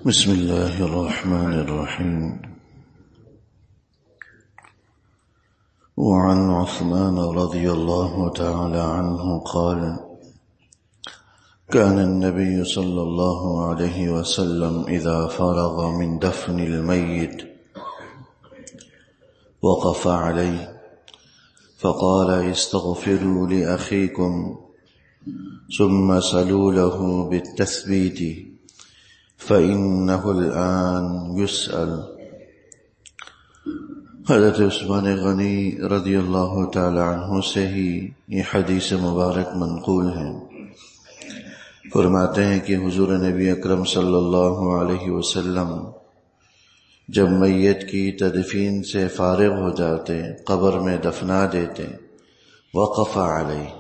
بسم الله الرحمن الرحيم. وعن عثمان رضي الله تعالى عنه قال: كان النبي صلى الله عليه وسلم إذا فرغ من دفن الميت وقف عليه فقال: استغفروا لأخيكم ثم سلوا له بالتثبيت فإنه الآن يسأل۔ حضرت عثمان غنی رضی اللہ تعالی عنہ سے ہی یہ حدیث مبارک منقول ہے۔ فرماتے ہیں کہ حضور نبی اکرم صلی اللہ علیہ وسلم جب میت کی تدفین سے فارغ ہو جاتے، قبر میں دفنا دیتے، وقف علیہ،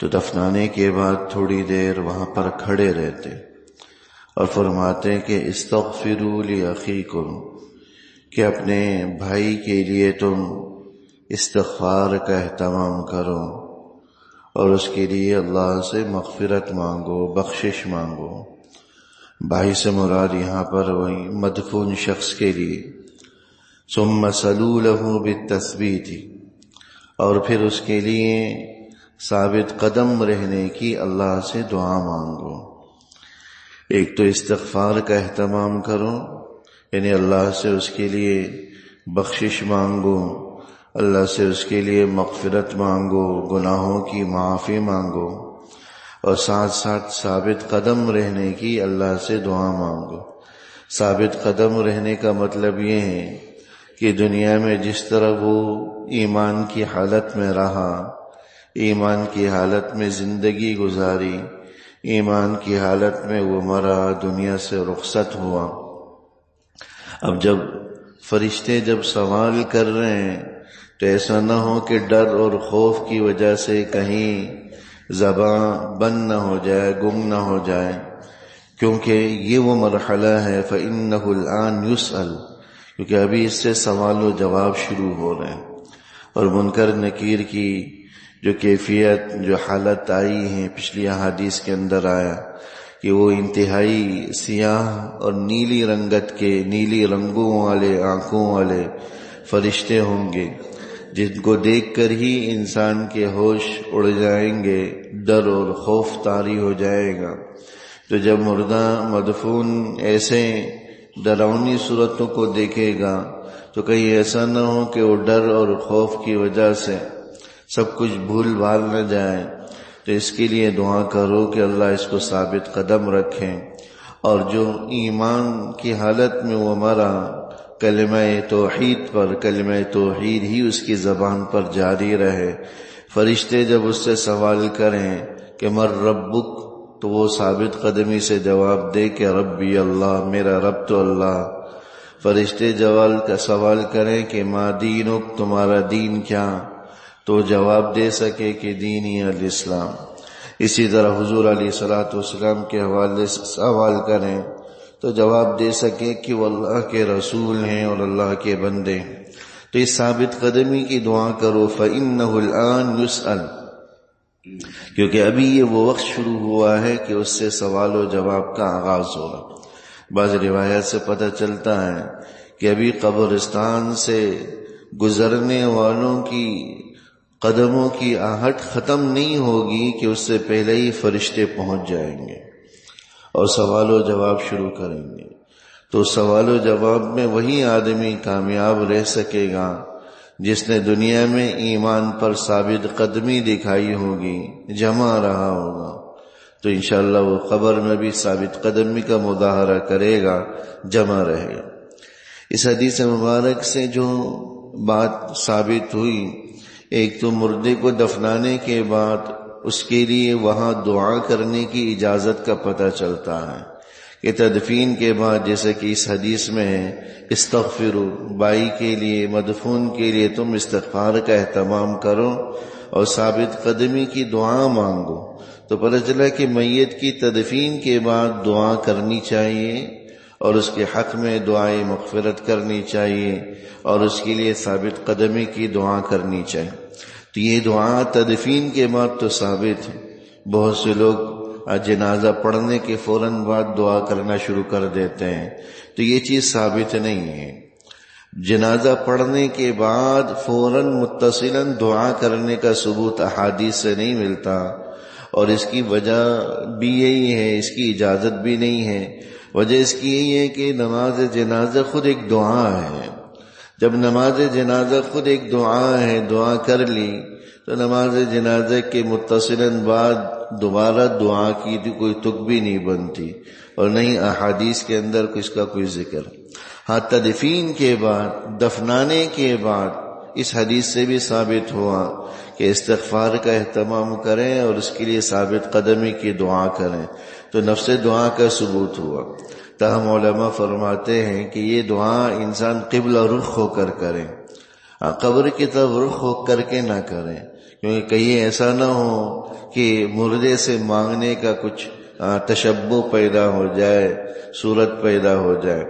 تو دفنانے کے بعد تھوڑی دیر وہاں پر کھڑے رہتے اور فرماتے ہیں کہ استغفروا لأخیکم، کہ اپنے بھائی کے لیے تم استغفار کا اہتمام کرو اور اس کے لیے اللہ سے مغفرت مانگو، بخشش مانگو۔ بھائی سے مراد یہاں پر وہی مدفون شخص کے لیے۔ ثم سلوا له بالتثبیت، اور پھر اس کے لیے ثابت قدم رہنے کی اللہ سے دعا مانگو۔ ایک تو استغفار کا اہتمام کرو، یعنی اللہ سے اس کے لیے بخشش مانگو، اللہ سے اس کے لیے مغفرت مانگو، گناہوں کی معافی مانگو، اور ساتھ ساتھ ثابت قدم رہنے کی اللہ سے دعا مانگو۔ ثابت قدم رہنے کا مطلب یہ ہے کہ دنیا میں جس طرح وہ ایمان کی حالت میں رہا، ایمان کی حالت میں زندگی گزاری، ایمان کی حالت میں وہ مرا، دنیا سے رخصت ہوا۔ اب جب فرشتے جب سوال کر رہے ہیں تو ایسا نہ ہو کہ ڈر اور خوف کی وجہ سے کہیں زبان بند نہ ہو جائے، گم نہ ہو جائے، کیونکہ یہ وہ مرحلہ ہے فَإِنَّهُ الْآنَ يُسْأَلُ، کیونکہ ابھی اس سے سوال و جواب شروع ہو رہے ہیں۔ اور منکر نکیر کی جو کیفیت، جو حالت آئی ہے، پچھلی احادیث کے اندر آیا کہ وہ انتہائی سیاہ اور نیلی رنگت کے، نیلی رنگوں والے آنکھوں والے فرشتے ہوں گے، جن کو دیکھ کر ہی انسان کے ہوش اڑ جائیں گے، ڈر اور خوف طاری ہو جائے گا۔ تو جب مردہ مدفون ایسے ڈراؤنی صورتوں کو دیکھے گا تو کہیں ایسا نہ ہو کہ وہ ڈر اور خوف کی وجہ سے سب کچھ بھول بھال نہ جائے۔ تو اس کے لیے دعا کرو کہ اللہ اس کو ثابت قدم رکھیں، اور جو ایمان کی حالت میں وہ مرا، کلمہ توحید پر، کلمہ توحید ہی اس کی زبان پر جاری رہے۔ فرشتے جب اس سے سوال کریں کہ مر ربک، تو وہ ثابت قدمی سے جواب دے کہ ربی اللہ، میرا رب تو اللہ۔ فرشتے سوال کریں کہ ما دینک، تمہارا دین کیا، تو جواب دے سکے کہ دینی الاسلام۔ اسی طرح حضور علیہ السلام کے حوالے سے سوال کریں تو جواب دے سکے کہ وہ اللہ کے رسول ہیں اور اللہ کے بندے۔ تو اس ثابت قدمی کی دعا کرو، فَإِنَّهُ الْآنَ يُسْأَلُ، کیونکہ ابھی یہ وہ وقت شروع ہوا ہے کہ اس سے سوال و جواب کا آغاز ہوگا۔ بعض روایات سے پتہ چلتا ہے کہ ابھی قبرستان سے گزرنے والوں کی قدموں کی آہٹ ختم نہیں ہوگی کہ اس سے پہلے ہی فرشتے پہنچ جائیں گے اور سوال و جواب شروع کریں گے۔ تو سوال و جواب میں وہی آدمی کامیاب رہ سکے گا جس نے دنیا میں ایمان پر ثابت قدمی دکھائی ہوگی، جمع رہا ہوگا، تو انشاءاللہ وہ قبر میں بھی ثابت قدمی کا مظاہرہ کرے گا، جمع رہے گا۔ اس حدیث مبارک سے جو بات ثابت ہوئی، ایک تو مردے کو دفنانے کے بعد اس کے لیے وہاں دعا کرنے کی اجازت کا پتہ چلتا ہے کہ تدفین کے بعد، جیسے کہ اس حدیث میں ہے، استغفروا، بھائی کے لیے، مدفون کے لیے تم استغفار کا اہتمام کرو اور ثابت قدمی کی دعا مانگو۔ تو پتہ چلا کہ میت کی تدفین کے بعد دعا کرنی چاہیے اور اس کے حق میں دعائے مغفرت کرنی چاہیے اور اس کے لیے ثابت قدمی کی دعا کرنی چاہیے۔ تو یہ دعا تدفین کے بعد تو ثابت ہے۔ بہت سے لوگ جنازہ پڑھنے کے فوراً بعد دعا کرنا شروع کر دیتے ہیں، تو یہ چیز ثابت نہیں ہے۔ جنازہ پڑھنے کے بعد فوراً متصلاً دعا کرنے کا ثبوت احادیث سے نہیں ملتا، اور اس کی وجہ بھی یہی ہے، اس کی اجازت بھی نہیں ہے۔ وجہ اس کی یہی ہے کہ نماز جنازہ خود ایک دعا ہے۔ جب نماز جنازہ خود ایک دعا ہے، دعا کر لی تو نماز جنازہ کے متصلاً بعد دوبارہ دعا کی کوئی تک بھی نہیں بنتی، اور نہیں احادیث کے اندر اس کا کوئی ذکر۔ ہاں، تدفین کے بعد، دفنانے کے بعد اس حدیث سے بھی ثابت ہوا کہ استغفار کا اہتمام کریں اور اس کے لیے ثابت قدمی کی دعا کریں، تو نفس دعا کا ثبوت ہوا۔ تاہم علماء فرماتے ہیں کہ یہ دعا انسان قبلہ رخ ہو کر کریں، قبر کی طرف رخ ہو کر کے نہ کریں، کیونکہ کہیں ایسا نہ ہو کہ مردے سے مانگنے کا کچھ تشبہ پیدا ہو جائے، صورت پیدا ہو جائے۔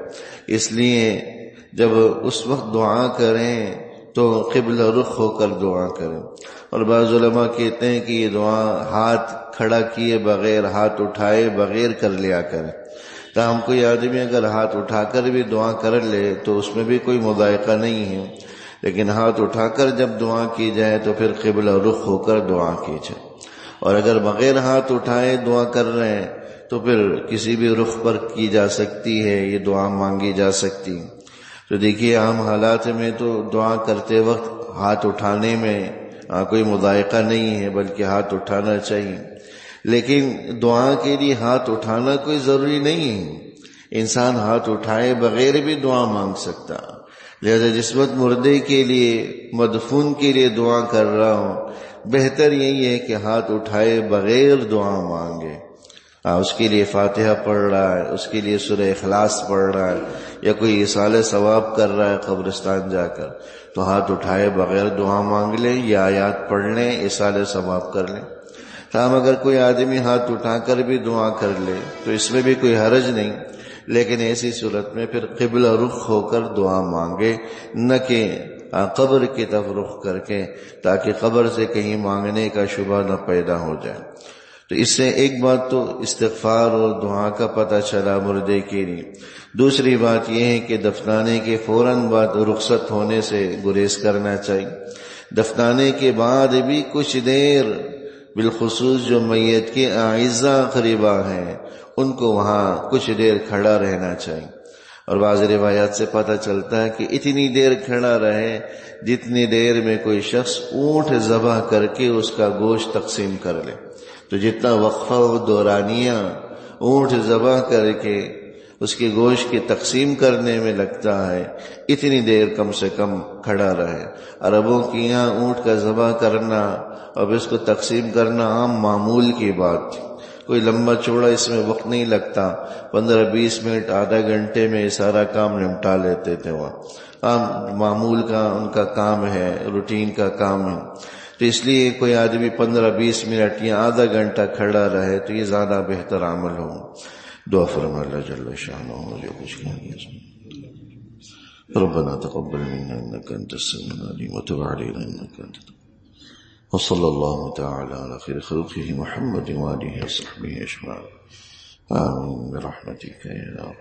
اس لیے جب اس وقت دعا کریں تو قبلہ رخ ہو کر دعا کریں۔ اور بعض علماء کہتے ہیں کہ یہ دعا ہاتھ کھڑا کیے بغیر، ہاتھ اٹھائے بغیر کر لیا کریں۔ تاہم کوئی آدمی اگر ہاتھ اٹھا کر بھی دعا کر لے تو اس میں بھی کوئی مضائقہ نہیں ہے، لیکن ہاتھ اٹھا کر جب دعا کی جائے تو پھر قبلہ رخ ہو کر دعا کی جائے۔ اور اگر بغیر ہاتھ اٹھائے دعا کر رہے ہیں تو پھر کسی بھی رخ پر کی جا سکتی ہے، یہ دعا مانگی جا سکتی۔ تو دیکھیے عام حالات میں تو دعا کرتے وقت ہاتھ اٹھانے میں کوئی مضائقہ نہیں ہے، بلکہ ہاتھ اٹھانا چاہیے، لیکن دعا کے لیے ہاتھ اٹھانا کوئی ضروری نہیں ہے، انسان ہاتھ اٹھائے بغیر بھی دعا مانگ سکتا۔ لہذا جس وقت مردے کے لیے، مدفون کے لیے دعا کر رہا ہوں، بہتر یہی ہے کہ ہاتھ اٹھائے بغیر دعا مانگے۔ اس کے لیے فاتحہ پڑھ رہا ہے، اس کے لیے سورہ اخلاص پڑھ رہا ہے، یا کوئی ایصال ثواب کر رہا ہے قبرستان جا کر، تو ہاتھ اٹھائے بغیر دعا مانگ لیں یا آیات پڑھ لیں، ایصال ثواب کر لیں۔ تاہم اگر کوئی آدمی ہاتھ اٹھا کر بھی دعا کر لے تو اس میں بھی کوئی حرج نہیں، لیکن ایسی صورت میں پھر قبلہ رخ ہو کر دعا مانگے، نہ کہ قبر کی طرف رخ کر کے، تاکہ قبر سے کہیں مانگنے کا شبہ نہ پیدا ہو جائے۔ تو اس سے ایک بات تو استغفار اور دعا کا پتہ چلا مردے کے لیے۔ دوسری بات یہ ہے کہ دفنانے کے فوراً بعد رخصت ہونے سے گریز کرنا چاہیے۔ دفنانے کے بعد بھی کچھ دیر، بالخصوص جو میت کے اعزاء قریبا ہیں، ان کو وہاں کچھ دیر کھڑا رہنا چاہیے۔ اور بعض روایات سے پتہ چلتا ہے کہ اتنی دیر کھڑا رہے جتنی دیر میں کوئی شخص اونٹ ذبح کر کے اس کا گوشت تقسیم کر لے۔ تو جتنا وقفہ و دورانیہ اونٹ ذبح کر کے اس کے گوشت کی تقسیم کرنے میں لگتا ہے، اتنی دیر کم سے کم کھڑا رہے۔ عربوں کی یہاں اونٹ کا ذبح کرنا اور اس کو تقسیم کرنا عام معمول کی بات تھی، کوئی لمبا چوڑا اس میں وقت نہیں لگتا، 15-20 منٹ، آدھا گھنٹے میں سارا کام نمٹا لیتے تھے۔ وہاں عام معمول کا ان کا کام ہے، روٹین کا کام ہے۔ تو اس لیے کوئی آدمی 15-20 منٹ یا آدھا گھنٹہ کھڑا رہے تو یہ زیادہ بہتر عمل ہو۔ دعا فرما اللہ جل شانہ جو کچھ کہا۔ ربنا تقبل منا انك انت السميع العليم وتب علينا انك انت التواب۔ وصلى الله تعالى على خير خلقه محمد وآله وصحبه أجمعين آمين برحمتك يا رب۔